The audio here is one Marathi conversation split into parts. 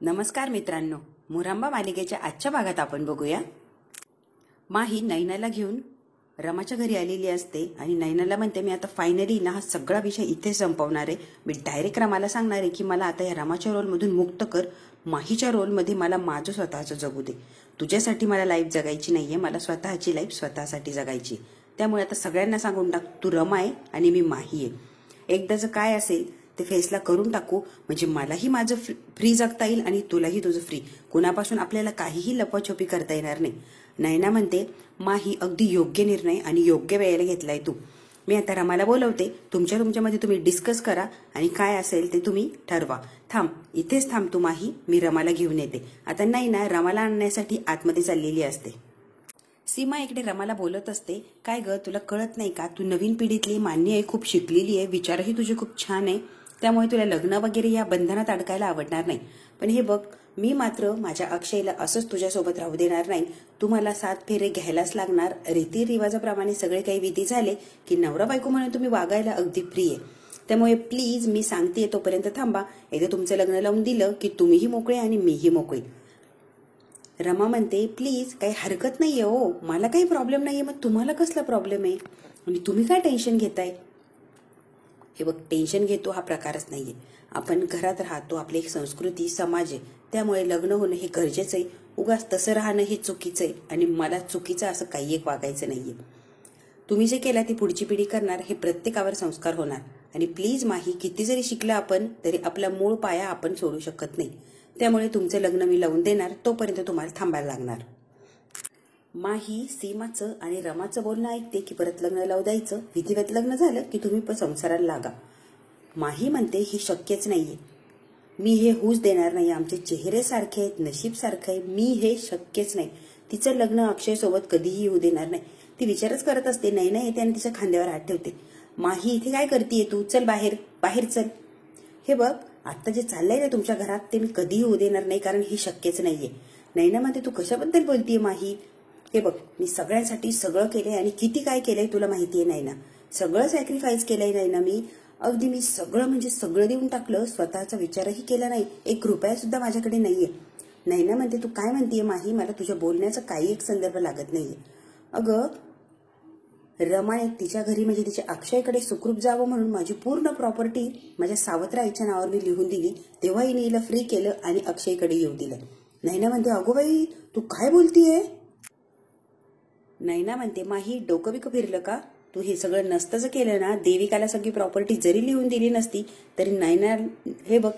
नमस्कार मित्रांनो, मुरांबा मालिकेच्या आजच्या भागात आपण बघूया. माही नैनाला घेऊन रमाच्या घरी आलेली असते आणि नैनाला म्हणते मी आता फायनली ना हा सगळा विषय इथे संपवणार आहे. मी डायरेक्ट रमाला सांगणार आहे की मला आता या रमाच्या रोलमधून मुक्त कर. माहीच्या रोलमध्ये मला माझं स्वतःचं जगू दे. तुझ्यासाठी मला लाईफ जगायची नाहीये, मला स्वतःची लाईफ स्वतःसाठी जगायची. त्यामुळे आता सगळ्यांना सांगून टाक, तू रमा आहे आणि मी माही आहे. एकदाचं काय असेल ते फेसला करून टाकू, म्हणजे मलाही माझं फ्री जगता येईल आणि तुलाही तुझं फ्री. कुणापासून आपल्याला काहीही लपवाछपी करता येणार नाही. नैना म्हणते माही अगदी योग्य निर्णय आणि योग्य वेळेला घेतलाय तू. मी आता रमाला बोलवते, तुमच्यामध्ये तुम्ही डिस्कस करा आणि काय असेल ते तुम्ही ठरवा. थांब, इथेच थांब तू माही, मी रमाला घेऊन येते. आता नैना रमाला आणण्यासाठी आतमध्ये चाललेली असते. सीमा इकडे रमाला बोलत असते, काय ग तुला कळत नाही का, तू नवीन पिढीतली मान्य आहे, खूप शिकलेली आहे, विचारही तुझे खूप छान आहे, त्यामुळे तुला लग्न वगैरे या बंधनात अडकायला आवडणार नाही. पण हे बघ, मी मात्र माझ्या अक्षयला असंच तुझ्यासोबत राहू देणार नाही. तुम्हाला 7 फेरे घ्यायलाच लागणार. रीतिरिवाजाप्रमाणे सगळे काही विधी झाले की नवरा बायको म्हणून तुम्ही वागायला अगदी फ्री आहे. त्यामुळे प्लीज मी सांगतेय तोपर्यंत थांबा. एकदा तुमचं लग्न लावून दिलं की तुम्हीही मोकळे आणि मीही मोकळी. रमा म्हणते प्लीज काही हरकत नाहीये हो, मला काही प्रॉब्लेम नाहीये, मग तुम्हाला कसला प्रॉब्लेम आहे आणि तुम्ही काय टेन्शन घेताय. हे बघ, टेन्शन घेतो हा प्रकारच नाहीये. आपण घरात राहतो, आपली एक संस्कृती समाज आहे, त्यामुळे लग्न होणं हे गरजेचं आहे. उगाच तसं राहणं हे चुकीचं आहे आणि मला चुकीचं असं काही एक वागायचं नाहीये. तुम्ही जे केला ती पुढची पिढी करणार, हे प्रत्येकावर संस्कार होणार. आणि प्लीज माही, किती जरी शिकलं आपण तरी आपला मूळ पाया आपण सोडू शकत नाही. त्यामुळे तुमचं लग्न मी लावून देणार, तोपर्यंत तुम्हाला थांबायला लागणार. माही सीमाचं आणि रमाचं बोलणं ऐकते की परत लग्न लावू द्यायचं, विधिवत लग्न झालं की तुम्ही पण संसाराला लागा. माही म्हणते ही शक्यच नाहीये, मी हे होऊच देणार नाही. आमचे चेहरे सारखे आहेत, नशीब सारखं आहे, मी हे शक्यच नाही. तिचं लग्न अक्षय सोबत कधीही होऊ देणार नाही. ती विचारच करत असते. नैना येते आणि तिच्या खांद्यावर हात ठेवते. माही इथे काय करतीये तू, चल बाहेर बाहेर चल. हे बघ, आता जे चाललंय ना तुमच्या घरात ते मी कधीही होऊ देणार नाही, कारण ही शक्यच नाहीये. नैना म्हणते तू कशाबद्दल बोलतीये माही. हे बघ, मी सगळ्यांसाठी सगळं केलंय आणि किती काय केलंय तुला माहितीये नैना. सगळं सॅक्रिफाईस केलंय नैना मी, अगदी मी सगळं म्हणजे सगळं देऊन टाकलं. स्वतःचा विचारही केला नाही, 1 रुपया सुद्धा माझ्याकडे नाहीये. नैना म्हणते तू काय म्हणतीये माही, मला तुझ्या बोलण्याचा काही एक संदर्भ लागत नाहीये. अगं, रमाने तिच्या घरी म्हणजे तिच्या अक्षयकडे सुखरूप जावं म्हणून माझी पूर्ण प्रॉपर्टी माझ्या सावत्र आईच्या नावावर मी लिहून दिली. तेव्हा हिने हिला फ्री केलं आणि अक्षयकडे येऊ दिलं. नैना म्हणते अगो बाई, तू काय बोलतीये. नैना म्हणते माही, डोकं बिकं फिरलं का, तू हे सगळं नसतं केलं ना, देविकाला सगळी प्रॉपर्टी जरी लिहून दिली नसती तरी नैना, हे बघ,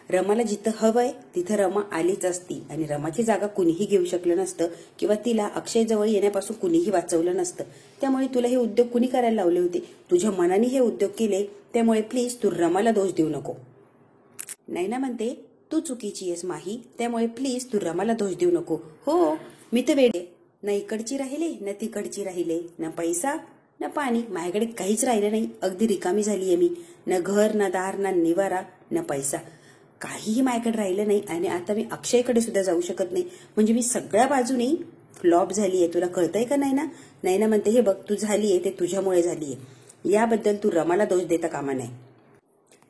रमाला जिथं हवंय तिथं रमा आलीच असती आणि रमाची जागा कुणीही घेऊ शकलं नसतं किंवा तिला अक्षय जवळ येण्यापासून कुणीही वाचवलं नसतं. त्यामुळे तुला हे उद्योग कुणी करायला लावले होते, तुझ्या मनाने हे उद्योग केले. त्यामुळे प्लीज तू रमाला दोष देऊ नको. नैना म्हणते तू चुकीची आहेस माही, त्यामुळे प्लीज तू रमाला दोष देऊ नको. हो, मी तर वेडे, ना इकडची राहिले ना तिकडची राहिले, ना पैसा ना पाणी, माझ्याकडे काहीच राहिलं नाही. अगदी रिकामी झालीये मी, ना घर ना दार ना निवारा ना पैसा, काहीही माझ्याकडे राहिलं नाही. आणि आता मी अक्षयकडे सुद्धा जाऊ शकत नाही. म्हणजे मी सगळ्या बाजूने फ्लॉप झालीये. तुला कळतंय का नैना. नैना म्हणते हे बघ, तू झालीये ते तुझ्यामुळे झालीये, याबद्दल तू रमाला दोष देता कामा नये.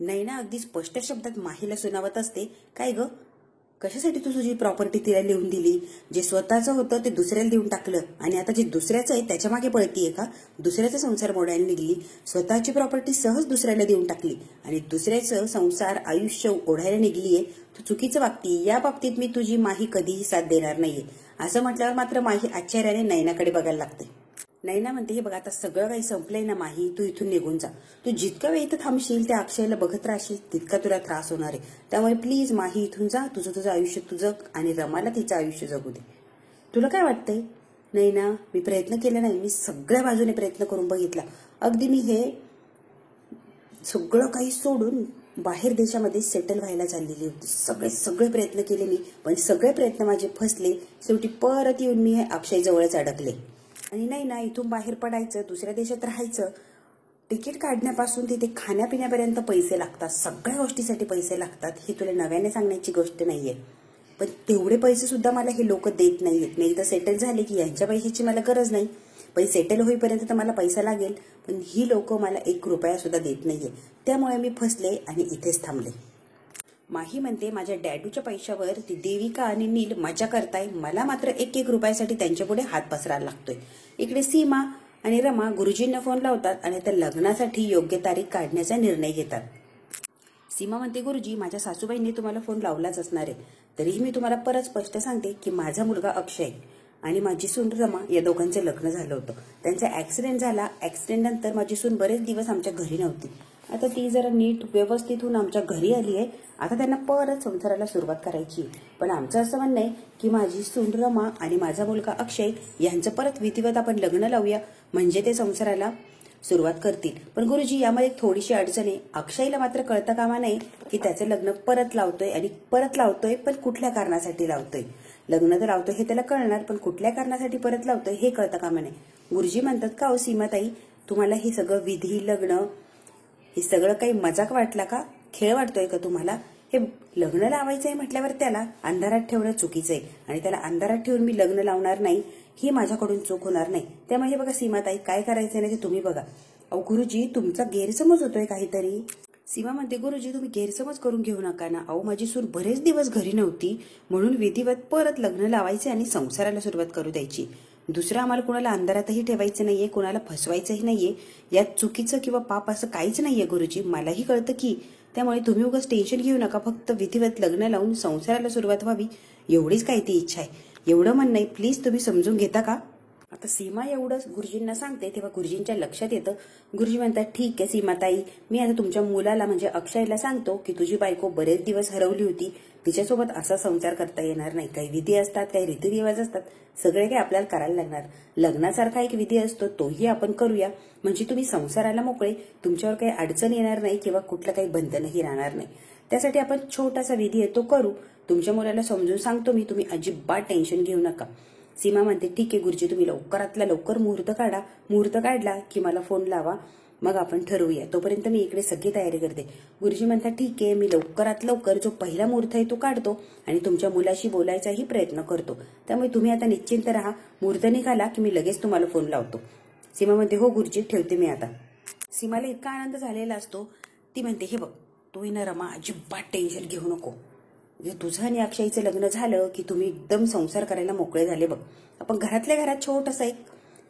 नैना अगदी स्पष्ट शब्दात माहीला सुनावत असते, काय ग, कशासाठी तू तुझी प्रॉपर्टी तिला लिहून दिली. जे स्वतःचं होतं ते दुसऱ्याला देऊन टाकलं आणि आता जे दुसऱ्याचं आहे त्याच्या मागे पळतीये का. दुसऱ्याचा संसार मोडायला निघली, स्वतःची प्रॉपर्टी सहज दुसऱ्याला देऊन टाकली आणि दुसऱ्याचं संसार आयुष्य ओढायला निघलीये. तू चुकीचं वागती. या बाबतीत मी तुझी माही कधीही साथ देणार नाहीये. असं म्हटल्यावर मात्र माही आश्चर्याने नैनाकडे बघायला लागते. नैना म्हणते हे बघ, आता सगळं काही संपलंय ना माही, तू इथून निघून जा. तू जितका वेळ इथं थांबशील त्या अक्षयला बघत राहशील तितका तुला त्रास होणार आहे. त्यामुळे प्लीज माही इथून जा, तुझं आयुष्य तू जग आणि रमाला तिचं आयुष्य जगू दे. तुला काय वाटतंय नैना. मी प्रयत्न केला नाही, मी सगळ्या बाजूने प्रयत्न करून बघितला. अगदी मी हे सगळं काही सोडून बाहेर देशामध्ये सेटल व्हायला चाललेली होती. सगळे प्रयत्न केले मी, पण सगळे प्रयत्न माझे फसले. शेवटी परत येऊन मी हे अक्षय जवळच अडकले. आणि नाही ना, इथून बाहेर पडायचं, दुसऱ्या देशात राहायचं, तिकीट काढण्यापासून तिथे खाण्यापिण्यापर्यंत पैसे लागतात, सगळ्या गोष्टीसाठी पैसे लागतात. ही तुला नव्याने सांगण्याची गोष्ट नाहीये. पण तेवढे पैसे सुद्धा मला हे लोक देत नाहीयेत. मी एकदा सेटल झाले की यांच्या पैशाची मला गरज नाही, पण सेटल होईपर्यंत तर मला पैसा लागेल. पण ही लोक मला 1 रुपया सुद्धा देत नाहीये. त्यामुळे मी फसले आणि इथेच थांबले. माही म्हणते माझ्या डॅडूच्या पैशावर ती देविका आणि नील मजा करताय, मला मात्र 1-1 रुपयासाठी त्यांच्यापुढे हात पसरायला लागतोय. इकडे सीमा आणि रमा गुरुजींना फोन लावतात आणि त्या लग्नासाठी योग्य तारीख काढण्याचा निर्णय घेतात. सीमा म्हणते गुरुजी माझ्या सासूबाईंनी तुम्हाला फोन लावलाच असणार आहे, तरीही मी तुम्हाला परत स्पष्ट सांगते की माझा मुलगा अक्षय आणि माझी सून रमा या दोघांचं लग्न झालं होतं. त्यांचा ऍक्सिडेंट झाला. ऍक्सिडेंट नंतर माझी सून बरेच दिवस आमच्या घरी नव्हती. आता ती जरा नीट व्यवस्थित होऊन आमच्या घरी आली आहे. आता त्यांना परत संसाराला सुरुवात करायची. पण आमचं असं म्हणणं आहे की माझी सून रमा आणि माझा मुलगा अक्षय यांचं परत विधिवत आपण लग्न लावूया, म्हणजे ते संसाराला सुरुवात करतील. पण गुरुजी यामध्ये एक थोडीशी अडचण आहे. अक्षयला मात्र कळता कामा नाही की त्याचं लग्न परत लावतोय आणि परत लावतोय पण कुठल्या कारणासाठी लावतोय. लग्न तर लावतोय हे त्याला कळणार, पण कुठल्या कारणासाठी परत लावतोय हे कळता कामा नाही. गुरुजी म्हणतात का हो सीमाताई, तुम्हाला हे सगळं विधी लग्न हे सगळं काही मजाक वाटला का, खेळ वाटतोय का तुम्हाला? हे लग्न लावायचंय म्हटल्यावर त्याला अंधारात ठेवणं चुकीचं आहे आणि त्याला अंधारात ठेवून मी लग्न लावणार नाही ही माझ्याकडून चूक होणार नाही. त्यामुळे हे बघा सीमाताई, काय करायचंय ना ते तुम्ही बघा. अहो गुरुजी तुमचा गैरसमज होतोय काहीतरी. सीमा म्हणते गुरुजी तुम्ही गैरसमज करून घेऊ नका ना. अहो माझी सून बरेच दिवस घरी नव्हती म्हणून विधिवत परत लग्न लावायचे आणि संसाराला सुरुवात करू द्यायची. दुसरं आम्हाला कुणाला अंधारातही ठेवायचं नाहीये, कुणाला फसवायचंही नाहीये. यात चुकीचं किंवा पाप असं काहीच नाहीये गुरुजी, मलाही कळतं की. त्यामुळे तुम्ही उगाच टेन्शन घेऊ नका. फक्त विधिवत लग्न लावून संसाराला सुरुवात व्हावी एवढीच काही ती इच्छा आहे. एवढं म्हणणं आहे, प्लीज तुम्ही समजून घेता का? आता सीमा एवढं गुरुजींना सांगते तेव्हा गुरुजींच्या लक्षात येतं. गुरुजी म्हणतात ठीक आहे सीमाताई, मी आता तुमच्या मुलाला म्हणजे अक्षयला सांगतो की तुझी बायको बरेच दिवस हरवली होती, तिच्यासोबत असा संसार करता येणार नाही. काही विधी असतात, काही रीतिरिवाज असतात, सगळे काही आपल्याला करायला लागणार. लग्नासारखा एक विधी असतो तोही आपण करूया, म्हणजे तुम्ही संसाराला मोकळे, तुमच्यावर काही अडचण येणार नाही किंवा कुठलं काही बंधनही राहणार नाही. त्यासाठी आपण छोटासा विधी आहे तो करू. तुमच्या मुलाला समजून सांगतो मी, तुम्ही अजिबात टेन्शन घेऊ नका. सीमा म्हणते ठीक आहे गुरुजी, तुम्ही लवकरातला लवकर मुहूर्त काढा. मुहूर्त काढला की मला फोन लावा, मग आपण ठरवूया. तोपर्यंत मी इकडे सगळी तयारी करते. गुरुजी म्हणतात ठीक आहे, मी लवकरात लवकर जो पहिला मुहूर्त आहे तो काढतो आणि तुमच्या मुलाशी बोलायचाही प्रयत्न करतो. त्यामुळे तुम्ही आता निश्चिंत राहा. मुहूर्त निघाला की मी लगेच तुम्हाला फोन लावतो. सीमा म्हणते हो गुरुजी, ठेवते मी आता. सीमाला इतका आनंद झालेला असतो. ती म्हणते हे बघ तू ना रमा अजिबात टेन्शन घेऊ नको. तुझं आणि अक्षयचं लग्न झालं की तुम्ही एकदम संसार करायला मोकळे झाले बघ. आपण घरातल्या घरात छोटंसं एक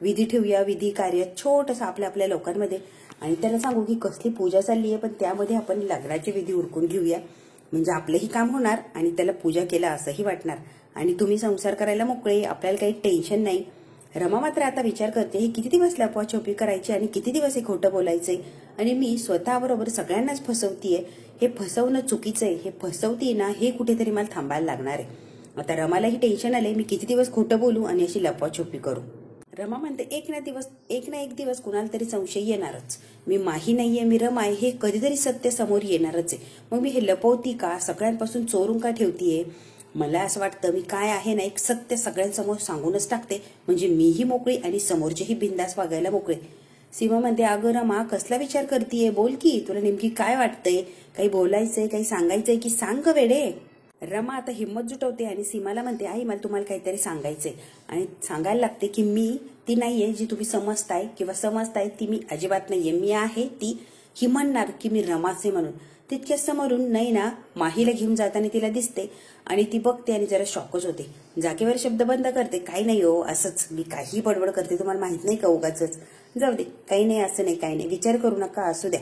विधी ठेवूया, विधी कार्य छोटंसं आपल्या लोकांमध्ये, आणि त्याला सांगू की कसली पूजा चालली आहे पण त्यामध्ये आपण लग्नाची विधी उरकून घेऊया, म्हणजे आपलंही काम होणार आणि त्याला पूजा केला असंही वाटणार आणि तुम्ही संसार करायला मोकळे, आपल्याला काही टेन्शन नाही. रमा मात्र आता विचार करते हे किती दिवस लपवाछोपी करायची आणि किती दिवस हे खोटं बोलायचंय आणि मी स्वतःबरोबर सगळ्यांनाच फसवतीये. हे फसवणं चुकीचं आहे. हे फसवतीये ना, हे कुठेतरी मला थांबायला लागणार आहे. आता रमालाही टेन्शन आलंय, मी किती दिवस खोटं बोलू आणि अशी लपवाछोपी करू. रमा म्हणते एक ना एक दिवस कुणाला तरी संशय येणारच. मी माही नाहीये, मी रमा आहे, हे कधीतरी सत्य समोर येणारच आहे. मग मी हे लपवती का, सगळ्यांपासून चोरून का ठेवतीये? मला असं वाटतं मी काय आहे ना एक सत्य सगळ्यांसमोर सांगूनच टाकते, म्हणजे मीही मोकळी आणि समोरचेही बिंदास वागायला मोकळे. सीमा म्हणते अगं रमा कसला विचार करतीये, बोल की, तुला नेमकी काय वाटतंय, काही बोलायचंय, काही सांगायचंय की सांग वेडे. रमा आता हिंमत जुटवते आणि सीमाला म्हणते आई मला तुम्हाला काहीतरी सांगायचंय, आणि सांगायला लागते की मी ती नाहीये जी तुम्ही समजताय किंवा समजताय, ती मी अजिबात नाहीये, मी आहे ती. ही म्हणणार की मी रमाचे म्हणून. तितक्या समोरून नैना माहीला घेऊन जाताना तिला दिसते आणि ती बघते आणि जरा शॉकच होते. जागेवर शब्द बंद करते, काही नाही हो असंच, मी काही बडबड करते, तुम्हाला माहित नाही का उगाचच, जाऊ दे, काही नाही, असं नाही, काही नाही, विचार करू नका, असू द्या.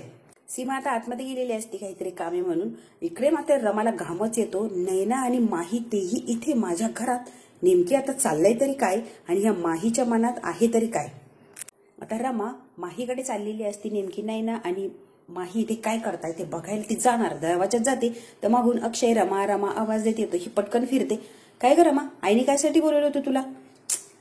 सीमा आता आतमध्ये गेलेली असते काहीतरी कामे म्हणून. इकडे मात्र रमाला घामच येतो. नैना आणि माही तेही इथे माझ्या घरात, नेमकी आता चाललंय तरी काय आणि ह्या माहीच्या मनात आहे तरी काय. आता रमा माहीकडे चाललेली असती. नेमकी नैना आणि माही इथे काय करताय ते बघायला ती जाणार. दरवाजात जाते तर मागून अक्षय रमा रमा आवाज देत येतो. ही पटकन फिरते. काय ग रमा, आईने कायसाठी बोलवलं होतं तुला?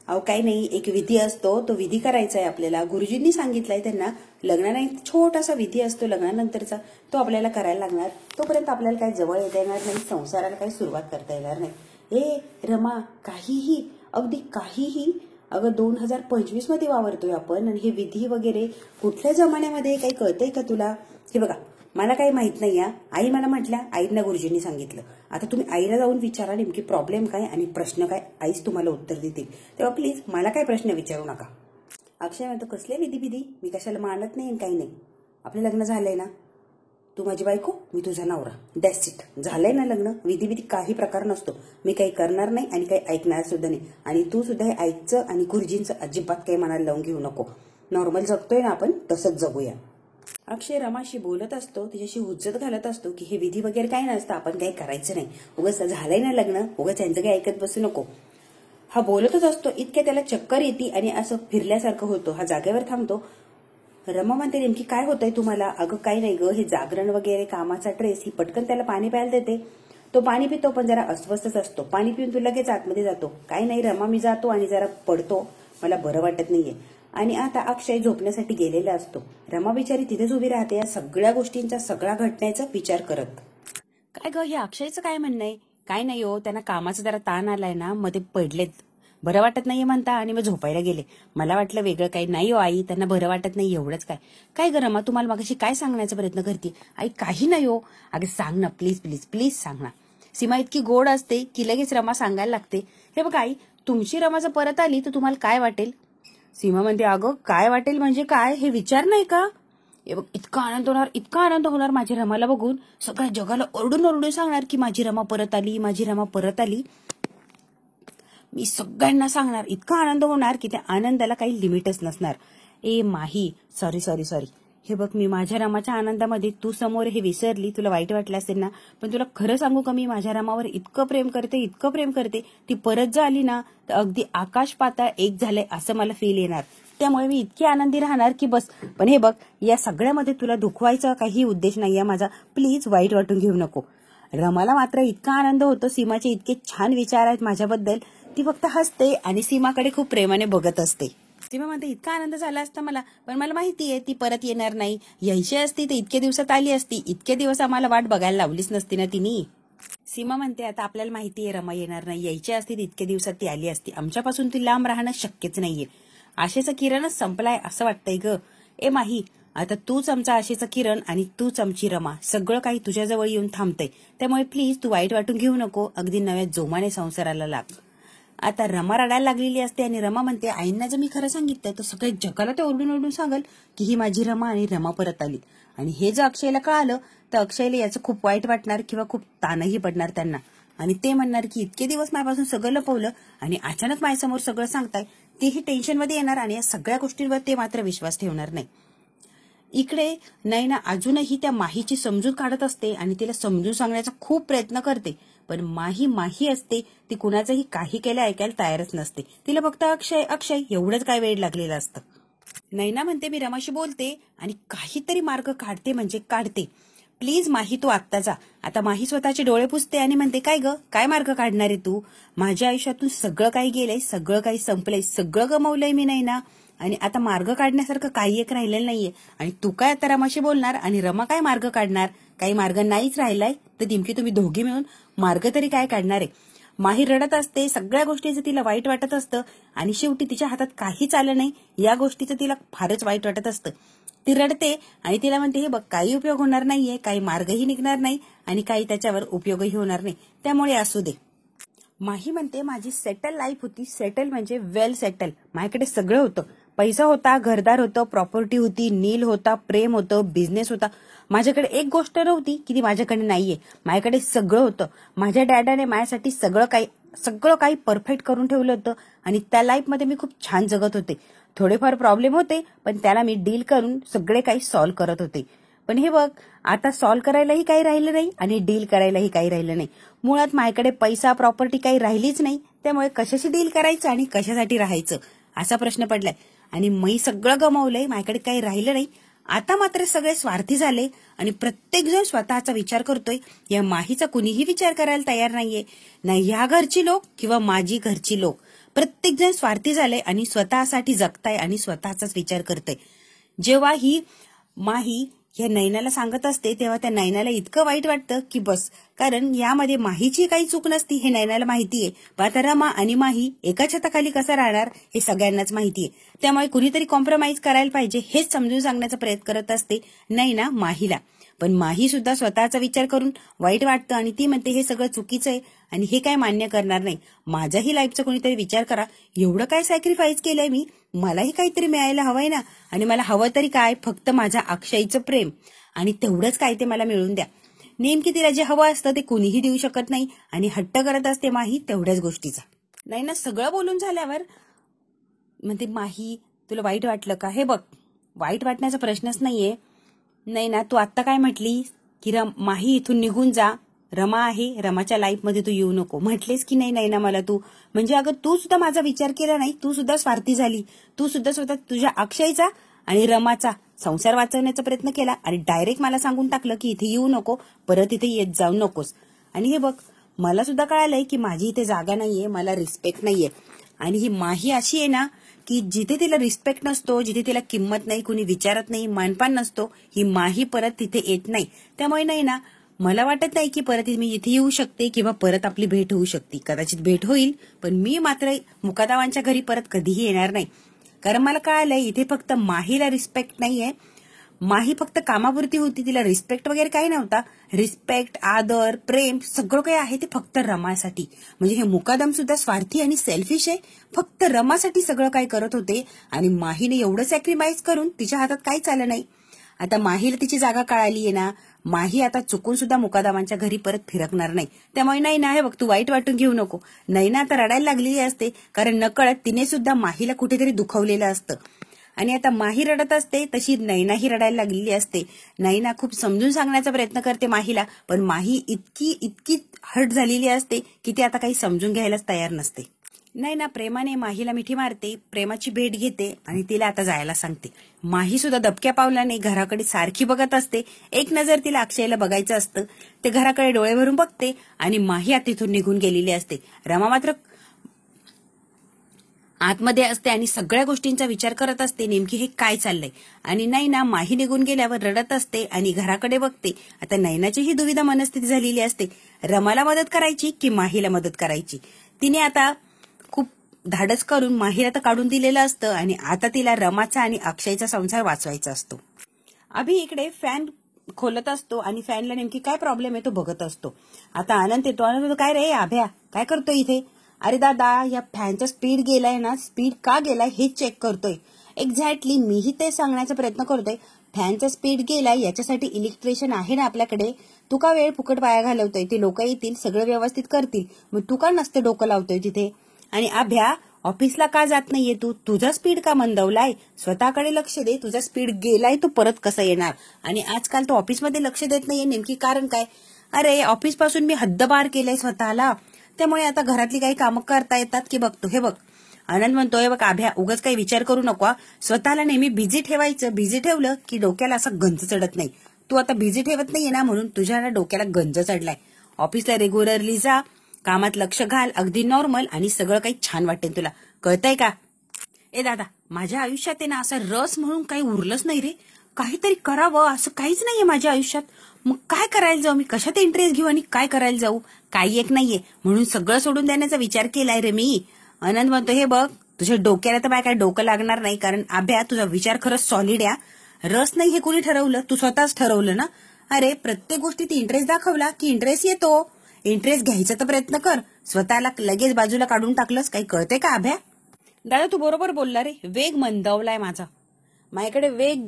अहो काही नाही, एक विधी असतो, तो विधी करायचा आहे आपल्याला. गुरुजींनी सांगितलंय त्यांना, लग्नाला एक छोटासा विधी असतो लग्नानंतरचा, तो आपल्याला करायला लागणार. तोपर्यंत आपल्याला काही जवळ येता येणार नाही, संसाराला काही सुरुवात करता येणार नाही. हे रमा काहीही, अगदी काहीही, अगं 2025 मध्ये वावरतोय आपण आणि हे विधी वगैरे कुठल्या जमान्यामध्ये काही कळतंय का तुला? हे बघा मला काही माहित नाही. आई मला म्हटल्या, आईंना गुरुजींनी सांगितलं. आता तुम्ही आईला जाऊन विचारा नेमकी प्रॉब्लेम काय आणि प्रश्न काय, आईच तुम्हाला उत्तर देतील. तेव्हा प्लीज मला काय प्रश्न विचारू नका. अक्षय म्हणतो कसले विधी, मी कशाला मानत नाही काही नाही, आपलं लग्न झालंय ना. तू माझी बायको, मी तुझा नवरा, दॅट्स इट. झालंय ना लग्न. विधी काही प्रकार नसतो. मी काही करणार नाही आणि काही ऐकणार सुद्धा नाही. आणि तू सुद्धा हे ऐकचं आणि गुरुजींचं अजिबात काही मनाला लावून घेऊ नको. नॉर्मल जगतोय ना आपण, तसंच जगूया. अक्षय रमाशी बोलत असतो, तिच्याशी हुज्जत घालत असतो की हे विधी वगैरे काही नसतं, आपण काही करायचं नाही. उगाच झालंय ना लग्न, उगाच त्यांचं काही ऐकत बसू नको. हा बोलतच असतो. इतक्या त्याला चक्कर येते आणि असं फिरल्यासारखं होतं. हा जागेवर थांबतो. रमा म्हणते, नेमकी काय होतंय तुम्हाला? अगं काही नाही ग, हे जागरण वगैरे, कामाचा ट्रेस. ही पटकन त्याला पाणी प्यायला देते. तो पाणी पितो, पण जरा अस्वस्थच असतो. पाणी पिऊन तू लगेच आतमध्ये जातो. काही नाही रमा, मी जातो आणि जरा पडतो, मला बरं वाटत नाहीये. आणि आता अक्षय झोपण्यासाठी गेलेला असतो. रमा बिचारी तिथेच उभी राहते, या सगळ्या गोष्टींचा, सगळ्या घटनेचा विचार करत. काय ग, हे अक्षयचं काय म्हणणं आहे? काय नाही हो, त्यांना कामाचा जरा ताण आलाय ना, मध्ये पडलेत, बरं वाटत नाहीये म्हणता आणि मग झोपायला गेले. मला वाटलं वेगळं काही. नाही हो आई, त्यांना बरं वाटत नाही, एवढंच. काय काय ग रमा, तुम्हाला मगाशी काय सांगण्याचा प्रयत्न करते? आई काही नाही हो. अगं सांग ना, प्लीज प्लीज प्लीज सांग ना. सीमा इतकी गोड असते की लगेच रमा सांगायला लागते. हे बघ आई, तुमची रमा जर परत आली तर तुम्हाला काय वाटेल? सीमा म्हणते, अगं काय वाटेल म्हणजे काय, हे विचार नाही का? हे बघ, इतका आनंद होणार माझ्या रमाला बघून. सगळ्या जगाला ओरडून ओरडून सांगणार की माझी रमा परत आली, माझी रमा परत आली. मी सगळ्यांना सांगणार. इतका आनंद होणार की त्या आनंदाला काही लिमिटच नसणार. ए माही, सॉरी सॉरी सॉरी. हे बघ, मी माझ्या रमाच्या आनंदामध्ये तू समोर हे विसरली, तुला वाईट वाटलं असेल ना, पण तुला खरं सांगू का, मी माझ्या रमावर इतकं प्रेम करते. ती परत जर आली ना तर अगदी आकाश पाताळ एक झालंय असं मला फील येणार. त्यामुळे मी इतकी आनंदी राहणार की बस. पण हे बघ, या सगळ्यामध्ये तुला दुखवायचा काही उद्देश नाहीये माझा. प्लीज वाईट वाटून घेऊ नको. रमाला मात्र इतका आनंद होतो, सीमाचे इतके छान विचार आहेत माझ्याबद्दल. ती फक्त हसते आणि सीमाकडे खूप प्रेमाने बघत असते. सीमा म्हणते, इतका आनंद झाला असता मला, पण मला माहितीये ती परत येणार नाही. यायची असती तर इतक्या दिवसात आली असती. इतके दिवस आम्हाला वाट बघायला लावलीच नसती ना तिने. सीमा म्हणते, आता आपल्याला माहितीये रमा येणार नाही. यायची असती तर इतक्या दिवसात ती आली असती. आमच्यापासून ती लांब राहणं शक्यच नाहीये. आशेचा किरणच संपलाय असं वाटतंय ग. ए माही, आता तूच आमचा आशेचा किरण आणि तूच आमची रमा. सगळं काही तुझ्याजवळ येऊन थांबतंय. त्यामुळे प्लीज तू वाईट वाटून घेऊ नको. अगदी नव्या जोमाने संसाराला लाग. आता रमा रडायला लागलेली असते आणि रमा म्हणते, आईंना जर मी खरं सांगितलं तर सगळ्या जगाला ते ओरडून ओरडून सांगल की ही माझी रमा आणि रमा परत आली. आणि हे जर अक्षयला कळालं तर अक्षयला याचं खूप वाईट वाटणार किंवा खूप ताणही पडणार त्यांना. आणि ते म्हणणार की इतके दिवस माझ्यापासून सगळं लपवलं आणि अचानक माझ्यासमोर सगळं सांगताय. तेही टेन्शनमध्ये येणार आणि या सगळ्या गोष्टींवर ते मात्र विश्वास ठेवणार नाही. इकडे नैना अजूनही त्या माहीची समजूत काढत असते आणि तिला समजून सांगण्याचा खूप प्रयत्न करते. पण माही असते, ती कुणाचंही काही केलं ऐकायला तयारच नसते. तिला फक्त अक्षय एवढंच काय वेळ लागलेलं असतं. नैना म्हणते, मी रमाशी बोलते आणि काहीतरी मार्ग काढते म्हणजे काढते. प्लीज माही, तू आत्ता जा. आता माही स्वतःचे डोळे पुसते आणि म्हणते, काय ग, काय मार्ग काढणार आहे तू? माझ्या आयुष्यातून सगळं काही गेलंय, सगळं काही संपलंय, सगळं गमावलंय मी नैना. आणि आता मार्ग काढण्यासारखं काही एक राहिलेलं नाहीये. आणि तू काय आता रमाशी बोलणार आणि रमा काय मार्ग काढणार? काही मार्ग नाहीच राहिलाय तर नेमकी तुम्ही दोघी मिळून मार्ग तरी काय काढणार आहे? माही रडत असते. सगळ्या गोष्टीचं तिला वाईट वाटत असतं आणि शेवटी तिच्या हातात काहीच आलं नाही या गोष्टीचं तिला फारच वाईट वाटत असतं. ती रडते आणि तिला म्हणते, हे बघ, काही उपयोग होणार नाहीये, काही मार्गही निघणार नाही आणि काही त्याच्यावर उपयोगही होणार नाही. त्यामुळे असू दे. माही म्हणते, माझी सेटल लाईफ होती. सेटल म्हणजे वेल सेटल. माझ्याकडे सगळं होतं. पैसा होता, घरदार होतं, प्रॉपर्टी होती, नील होता, प्रेम होतं, बिझनेस होता. माझ्याकडे एक गोष्ट नव्हती की ती माझ्याकडे नाहीये. माझ्याकडे सगळं होतं. माझ्या डॅडाने माझ्यासाठी सगळं काही परफेक्ट करून ठेवलं होतं आणि त्या लाईफमध्ये मी खूप छान जगत होते. थोडेफार प्रॉब्लेम होते, पण त्याला मी डील करून सगळे काही सॉल्व्ह करत होते. पण हे बघ, आता सॉल्व्ह करायलाही काही राहिलं नाही आणि डील करायलाही काही राहिलं नाही. मुळात माझ्याकडे पैसा, प्रॉपर्टी काही राहिलीच नाही. त्यामुळे कशाशी डील करायचं आणि कशासाठी राहायचं असा प्रश्न पडलाय. आणि मी सगळं गमावलंय, माझ्याकडे काही राहिलं नाही. आता मात्र सगळे स्वार्थी झाले आणि प्रत्येक जण स्वतःचा विचार करतोय. या माहीचा कुणीही विचार करायला तयार नाहीये, नाही ह्या घरची लोक किंवा माझी घरची लोक. प्रत्येक जण स्वार्थी झाले आणि स्वतःसाठी जगताय आणि स्वतःचाच विचार करतोय. जेव्हा ही माही या नैनाला सांगत असते तेव्हा त्या नैनाला इतकं वाईट वाटतं की बस. कारण यामध्ये माहीची काही चूक नसती हे नैनाला माहितीये. पण आता रमा आणि माही एका छताखाली कसं राहणार हे सगळ्यांनाच माहितीये. त्यामुळे कुणीतरी कॉम्प्रोमाइज करायला पाहिजे हेच समजून सांगण्याचा प्रयत्न करत असते नैना माहीला. पण माही सुद्धा स्वतःचा विचार करून वाईट वाटतं आणि ती म्हणते, हे सगळं चुकीचं आहे आणि हे काय मान्य करणार नाही. माझ्याही लाईफचा कुणीतरी विचार करा. एवढं काय सॅक्रिफाईस केलंय मी, मलाही काहीतरी मिळायला हवंय ना. आणि मला हवं तरी काय, फक्त माझ्या अक्षयचं प्रेम. आणि तेवढंच काय ते मला मिळून द्या. नेमकी तिला जे हवं असतं ते कुणीही देऊ शकत नाही आणि हट्ट करत असते माही तेवढ्याच गोष्टीचा. नैना सगळं बोलून झाल्यावर म्हणते, माही तुला वाईट वाटलं का? हे बघ, वाईट वाटण्याचा प्रश्नच नाहीये. नैना तू आत्ता काय म्हटली की माही इथून निघून जा, रमा आहे, रमाच्या लाईफमध्ये तू येऊ नको म्हटलेस की नाही नैना मला तू? म्हणजे अगं तू सुद्धा माझा विचार केला नाही, तू सुद्धा स्वार्थी झाली. तू सुद्धा स्वतः तुझ्या अक्षयचा आणि रमाचा संसार वाचवण्याचा प्रयत्न केला आणि डायरेक्ट मला सांगून टाकलं की इथे येऊ नको, परत इथे येत जाऊ नकोस. आणि हे बघ, मला सुद्धा कळालंय की माझी इथे जागा नाहीये, मला रिस्पेक्ट नाहीये. आणि ही माही अशी आहे ना की जिथे तिला रिस्पेक्ट नसतो, जिथे तिला किंमत नाही, कुणी विचारत नाही, मानपान नसतो, ही माही परत तिथे येत नाही. त्यामुळे नाही ना, मला वाटत नाही की परत मी इथे येऊ शकते किंवा परत आपली भेट होऊ शकते. कदाचित भेट होईल, पण मी मात्र मुकादमांच्या घरी परत कधीही येणार नाही. कारण मला कळालंय इथे फक्त माहीला रिस्पेक्ट नाहीये. माही फक्त कामापुरती होती, तिला रिस्पेक्ट वगैरे काही नव्हता. रिस्पेक्ट, आदर, प्रेम सगळं काही आहे ते फक्त रमासाठी. म्हणजे हे मुकादम सुद्धा स्वार्थी आणि सेल्फिश आहे, फक्त रमासाठी सगळं काही करत होते. आणि माहीने एवढं सॅक्रिफाईस करून तिच्या हातात काहीच आलं नाही. आता माहीला तिची जागा कळालीये ना, माही आता चुकून सुद्धा मुकादमांच्या घरी परत फिरकणार नाही. त्यामुळे नाही ना, हे बघ तू वाईट वाटून घेऊ नको. नैना आता रडायला लागलेली असते, कारण नकळत तिने सुद्धा माहीला कुठेतरी दुखावलेलं असतं. आणि आता माही रडत असते तशी नैनाही रडायला लागलेली असते. नैना खूप समजून सांगण्याचा प्रयत्न करते माहीला, पण माही इतकी हर्ट झालेली असते की ती आता काही समजून घ्यायलाच तयार नसते. नैना प्रेमाने माहीला मिठी मारते, प्रेमाची भेट घेते आणि तिला आता जायला सांगते. माही सुद्धा दबक्या पावलाने घराकडे सारखी बघत असते. एक नजर तिला अक्षयला बघायचं असतं. ते घराकडे डोळे भरून बघते आणि माही आता तिथून निघून गेलेली असते. रमा मात्र आतमध्ये असते आणि सगळ्या गोष्टींचा विचार करत असते, नेमकी हे काय चाललंय. आणि नैना माही निघून गेल्यावर रडत असते आणि घराकडे बघते. आता नैनाची ही दुविधा मनस्थिती झालेली असते, रमाला मदत करायची की माहीला मदत करायची. तिने आता खूप धाडस करून माहीला तर काढून दिलेलं असतं आणि आता तिला रमाचा आणि अक्षयचा संसार वाचवायचा असतो. अभि इकडे फॅन खोलत असतो आणि फॅनला नेमकी काय प्रॉब्लेम आहे तो बघत असतो. आता आनंद येतो. आनंद, काय रे आभ्या, काय करतोय इथे? अरे दादा, या फॅनचा स्पीड गेलाय ना, स्पीड का गेलाय हे चेक करतोय. एक्झॅक्टली मीही ते सांगण्याचा प्रयत्न करतोय. फॅनचा स्पीड गेलाय याच्यासाठी इलेक्ट्रिशियन आहे ना आपल्याकडे, तू का वेळ फुकट वाया घालवतोय? ते लोक येतील, सगळं व्यवस्थित करतील, मग तू का नसते डोकं लावतोय तिथे? आणि आभ्या, ऑफिसला का जात नाहीये तू? तुझा स्पीड का मंदवलाय? स्वतःकडे लक्ष दे, तुझा स्पीड गेलाय तो परत कसा येणार? आणि आजकाल तो ऑफिसमध्ये लक्ष देत नाहीये, नेमकी कारण काय? अरे ऑफिस पासून मी हद्दपार केलंय स्वतःला, त्यामुळे आता घरातली काही कामं करता येतात की बघतो. हे बघ आनंद म्हणतोय, बघ आभ्या, उगाच काही विचार करू नको. स्वतःला नेहमी बिझी ठेवायचं. बिझी ठेवलं की डोक्याला असं गंज चढत नाही. तू आता बिझी ठेवत नाहीये ना, म्हणून तुझ्या डोक्याला गंज चढलाय. ऑफिसला रेग्युलरली जा, कामात लक्ष घाल, अगदी नॉर्मल, आणि सगळं काही छान वाटेल तुला. कळतंय का? ए दादा, माझ्या आयुष्यात आहे ना असं रस म्हणून काही उरलंच नाही रे. काहीतरी करावं असं काहीच नाहीये माझ्या आयुष्यात. मग काय करायला जाऊ मी? कशात इंटरेस्ट घेऊ आणि काय करायला जाऊ? काही एक नाहीये, म्हणून सगळं सोडून देण्याचा विचार केलाय रे मी. आनंद म्हणतो, हे बघ तुझ्या डोक्याला तर काय डोकं लागणार नाही, कारण आभ्या तुझा विचार खरंच सॉलिड आहे. रस नाही हे कोणी ठरवलं? तू स्वतःच ठरवलं ना. अरे प्रत्येक गोष्टीत इंटरेस्ट दाखवला की इंटरेस्ट येतो. इंटरेस्ट घ्यायचा तर प्रयत्न कर. स्वतःला लगेच बाजूला काढून टाकलंस, काही कळते का आभ्या? दादा तू बरोबर बोलला रे, वेग मंदावलाय माझा. माझ्याकडे वेग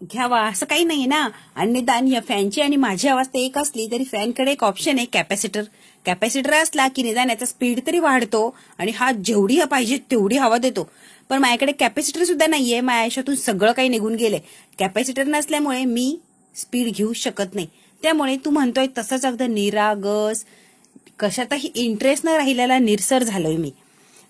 घ्यावा असं काही नाही ना. आणि निदान या फॅनची आणि माझी अवस्था एक असली तरी फॅनकडे एक ऑप्शन आहे, कॅपॅसिटर. कॅपॅसिटर असला की निदान याचा स्पीड तरी वाढतो आणि हा जेवढी पाहिजे तेवढी हवा देतो. पण माझ्याकडे कॅपॅसिटर सुद्धा नाहीये. माझ्या आयुष्यातून सगळं काही निघून गेलंय. कॅपॅसिटर नसल्यामुळे मी स्पीड घेऊ शकत नाही. त्यामुळे तू म्हणतोय तसंच अगदी निरागस, कशातही इंटरेस्ट न राहिलेला निरसर झालोय मी.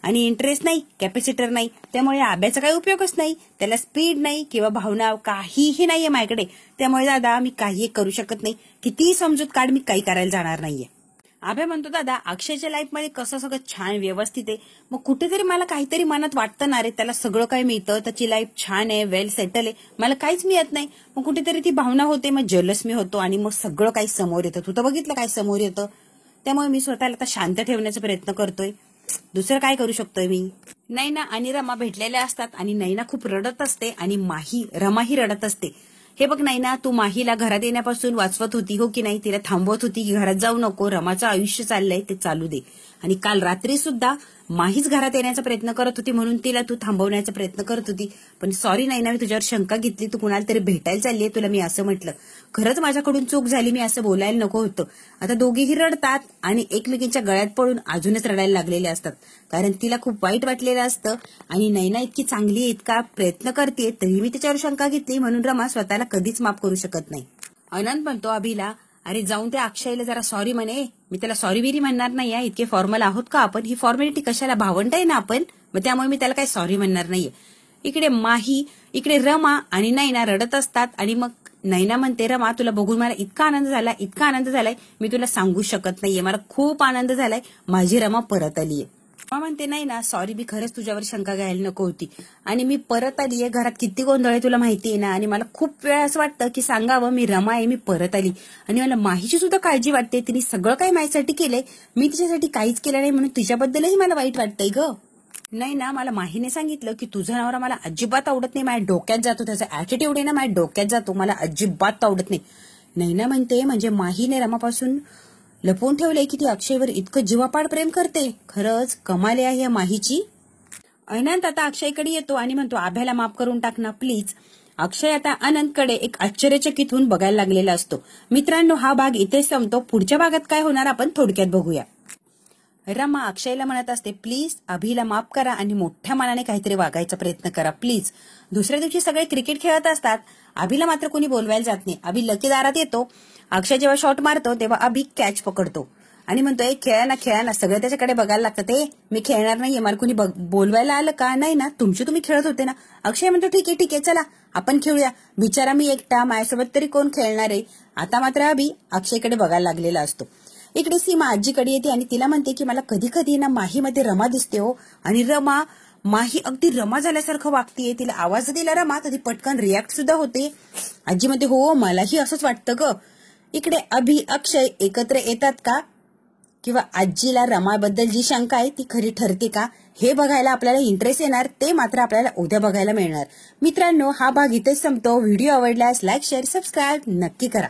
आणि इंटरेस्ट नाही, कॅपॅसिटर नाही, त्यामुळे आभ्याचा काही उपयोगच नाही. त्याला स्पीड नाही किंवा भावना काहीही नाहीये माझ्याकडे. त्यामुळे दादा मी काही करू शकत नाही. कितीही समजूत काढ, मी काही करायला जाणार नाहीये. आभ्या म्हणतो, दादा अक्षयच्या लाईफमध्ये कसं सगळं छान व्यवस्थित आहे, मग कुठेतरी मला काहीतरी मनात वाटतं ना रे, त्याला सगळं काही मिळतं, त्याची लाईफ छान आहे, वेल सेटल आहे, मला काहीच मिळत नाही. मग कुठेतरी ती भावना होते, मग जलस मी होतो आणि मग सगळं काही समोर येतं. तू तर बघितलं काय समोर येतं. त्यामुळे मी स्वतःला आता शांत ठेवण्याचा प्रयत्न करतोय. दुसरं काय करू शकतोय मी? नैना आणि रमा भेटलेल्या असतात आणि नैना खूप रडत असते आणि रमाही रडत असते. हे बघ नैना, तू माहीला घरात येण्यापासून वाचवत होती हो की नाही? तिला थांबवत होती की घरात जाऊ नको, रमाचं आयुष्य चाललंय ते चालू दे. आणि काल रात्री सुद्धा माहीच घरात येण्याचा प्रयत्न करत होती, म्हणून तिला तू थांबवण्याचा प्रयत्न करत होती. पण सॉरी नैना, मी तुझ्यावर शंका घेतली. तू कुणाला तरी भेटायला चाललीये, तुला मी असं म्हटलं. खरंच माझ्याकडून चूक झाली, मी असं बोलायला नको होतं. आता दोघेही रडतात आणि एकमेकींच्या गळ्यात पडून अजूनच रडायला लागलेले असतात, कारण तिला खूप वाईट वाटलेलं असतं. आणि नैना इतकी चांगली आहे, इतका प्रयत्न करते, तरी मी तिच्यावर शंका घेतली म्हणून रमा स्वतःला कधीच माफ करू शकत नाही. अनंत म्हणतो अभिला, अरे जाऊन त्या अक्षयला जरा सॉरी म्हणे. मी त्याला सॉरी बिरी म्हणणार नाही, इतके फॉर्मल आहोत का आपण? ही फॉर्मॅलिटी कशाला, भावंड आहे ना आपण, मग त्यामुळे मी त्याला काही सॉरी म्हणणार नाहीये. इकडे माही, इकडे रमा आणि नैना रडत असतात. आणि मग नैना म्हणते, रमा तुला बघून मला इतका आनंद झाला, इतका आनंद झालाय, मी तुला सांगू शकत नाहीये, मला खूप आनंद झालाय, माझी रमा परत आलीये. रमा म्हणते, नाही ना सॉरी, मी खरंच तुझ्यावर शंका घ्यायला नको होती आणि मी परत आलीये. घरात किती गोंधळ आहे तुला माहितीये ना, आणि मला खूप वेळा असं वाटतं की सांगावं मी रमा आहे, मी परत आली. आणि मला माहीची सुद्धा काळजी वाटते, तिने सगळं काही माझ्यासाठी केलंय, मी तिच्यासाठी काहीच केलं नाही, म्हणून तिच्याबद्दलही मला वाईट वाटतंय ग. नाही ना, मला माहीने सांगितलं की तुझा नवरा मला अजिबात आवडत नाही, माझ्या डोक्यात जातो, त्याचा ऍटिट्यूड आहे ना माझ्या डोक्यात जातो, मला अजिबात आवडत नाही. नैना म्हणते, म्हणजे माहीने रमापासून लपवून ठेवलंय की ती अक्षयवर इतकं जीवापाड प्रेम करते. खरंच कमाल आहे या माहीची. अनंत आता अक्षयकडे येतो आणि म्हणतो, आभ्याला माफ करून टाक ना प्लीज. अक्षय आता अनंतकडे एक आश्चर्यचकित होऊन बघायला लागलेला असतो. मित्रांनो, हा भाग इथेच संपतो. पुढच्या भागात काय होणार आपण थोडक्यात बघूया. रमा अक्षयला म्हणत असते, प्लीज अभिला माफ करा आणि मोठ्या मनाने काहीतरी वागायचा प्रयत्न करा प्लीज. दुसऱ्या दिवशी सगळे क्रिकेट खेळत असतात. अभिला मात्र कोणी बोलवायला जात नाही. अभि लकी दारात येतो. अक्षय जेव्हा शॉट मारतो तेव्हा अभि कॅच पकडतो आणि म्हणतो, खेळा ना. सगळे त्याच्याकडे बघायला लागतात. मी खेळणार नाहीये, मला कोणी बोलवायला आलं का? नाही ना, तुम्ही खेळत होते ना. अक्षय म्हणतो, ठीक आहे चला आपण खेळूया. बिचारा मी एकटा, माझ्यासोबत तरी कोण खेळणार आहे. आता मात्र अभि अक्षयकडे बघायला लागलेला असतो. इकडे सीमा आजीकडे येते आणि तिला म्हणते की मला कधी कधी ना माहीमध्ये रमा दिसते हो. आणि माही अगदी रमा झाल्यासारखं वागतीये. तिला आवाज दिला रमा तर ती पटकन रिॲक्ट सुद्धा होते. आजी म्हणते, हो मलाही असंच वाटतं ग. इकडे अभि अक्षय एकत्र येतात का, किंवा आजीला रमाबद्दल जी शंका आहे ती खरी ठरते का, हे बघायला आपल्याला इंटरेस्ट येणार. ते मात्र आपल्याला उद्या बघायला मिळणार. मित्रांनो, हा भाग इथेच संपतो. व्हिडिओ आवडल्यास लाईक शेअर सबस्क्राईब नक्की करा.